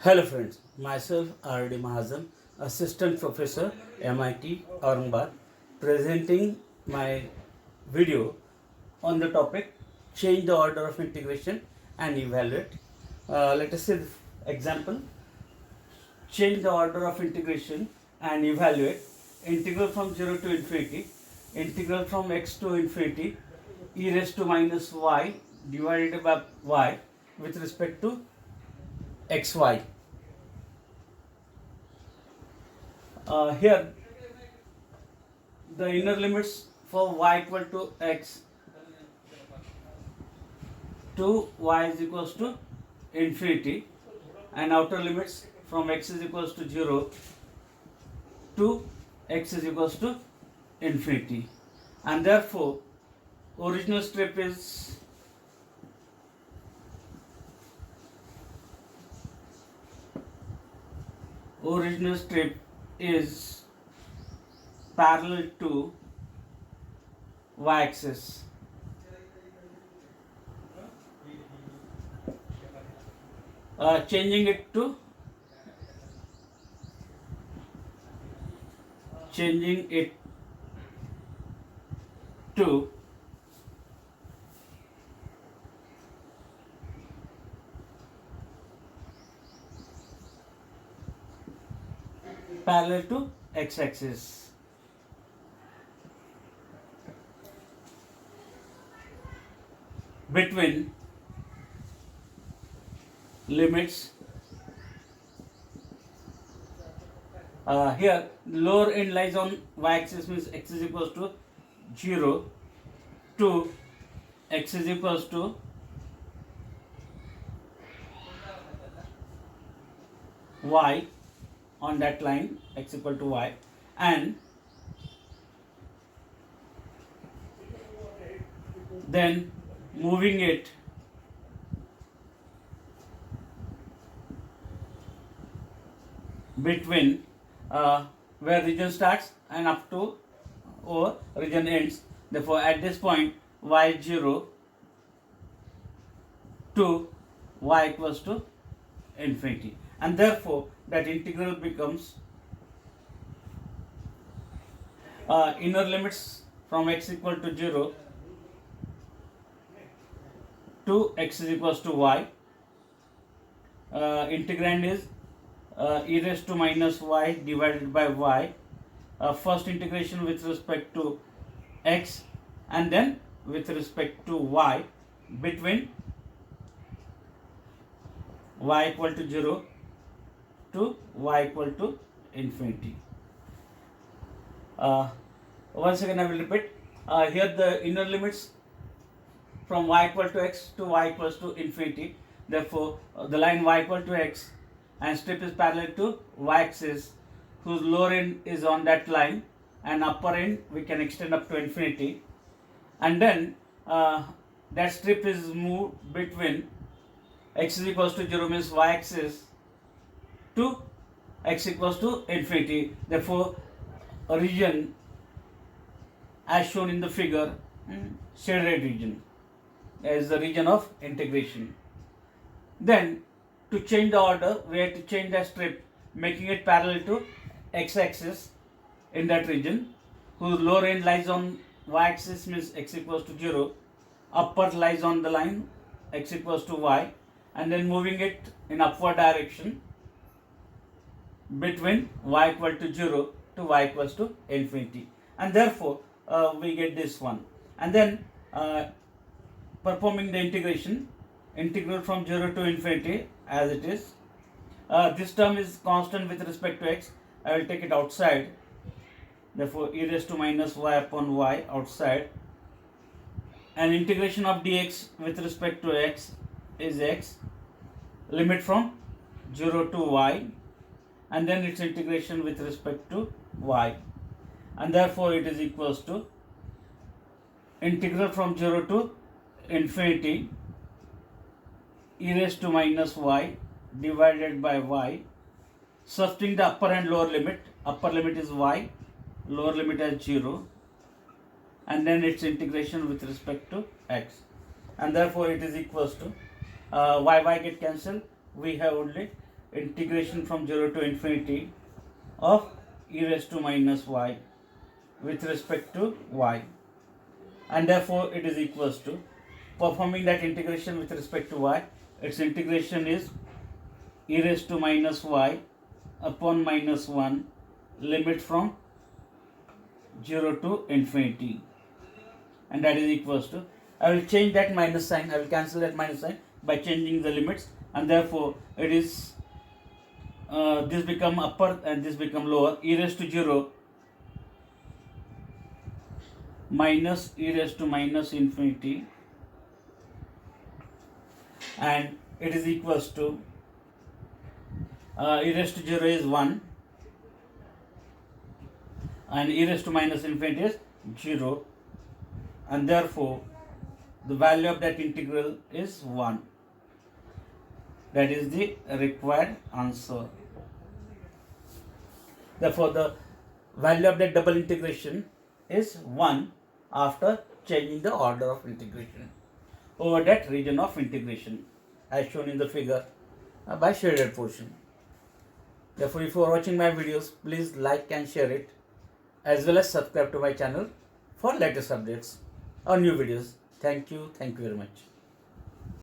Hello friends, myself R.D. Mahajan, Assistant Professor, MIT Aurangabad, presenting my video on the topic change the order of integration and evaluate. Let us say example, change the order of integration and evaluate integral from 0 to infinity, integral from x to infinity, e raised to minus y divided by y with respect to xy. Here the inner limits for y equal to x to y is equals to infinity, and outer limits from x is equals to 0 to x is equals to infinity, and therefore original strip is parallel to y-axis. Changing it to parallel to x-axis. Between limits, here lower end lies on y-axis, means x is equals to 0 to x is equals to y on that line, x equal to y, and then moving it between where region starts and up to or region ends. Therefore at this point y is 0 to y equals to infinity, and therefore that integral becomes inner limits from x equal to 0 to x is equals to y. Integrand is e raised to minus y divided by y. First integration with respect to x and then with respect to y between y equal to 0 to y equal to infinity. Once again I will repeat. Here the inner limits from y equal to x to y equals to infinity. Therefore the line y equal to x and strip is parallel to y-axis, whose lower end is on that line and upper end we can extend up to infinity, and then that strip is moved between x is equals to 0 means y-axis to x equals to infinity. Therefore a region as shown in the figure, shaded region, is the region of integration. Then to change the order, we have to change the strip, making it parallel to x-axis in that region, whose lower end lies on y-axis, means x equals to 0, upper lies on the line x equals to y, and then moving it in upward direction between y equal to 0 to y equals to infinity, and therefore we get this one. And then performing the integral from 0 to infinity as it is. This term is constant with respect to x. I will take it outside. Therefore e raised to minus y upon y outside, and integration of dx with respect to x is x, limit from 0 to y, and then its integration with respect to y, and therefore it is equals to integral from 0 to infinity e raised to minus y divided by y, substituting the upper and lower limit. Upper limit is y, lower limit as 0, and then its integration with respect to x, and therefore it is equals to y get cancelled. We have only integration from 0 to infinity of e raised to minus y with respect to y, and therefore it is equals to, performing that integration with respect to y, its integration is e raised to minus y upon minus 1 limit from 0 to infinity, and that is equals to, I will change that minus sign, I will cancel that minus sign by changing the limits, and therefore it is this become upper and this become lower, e raised to 0 minus e raised to minus infinity, and it is equals to e raised to 0 is 1 and e raised to minus infinity is 0, and therefore the value of that integral is 1. That is the required answer. Therefore the value of that double integration is 1 after changing the order of integration over that region of integration as shown in the figure by shaded portion. Therefore, if you are watching my videos, please like and share it, as well as subscribe to my channel for latest updates or new videos. Thank you very much.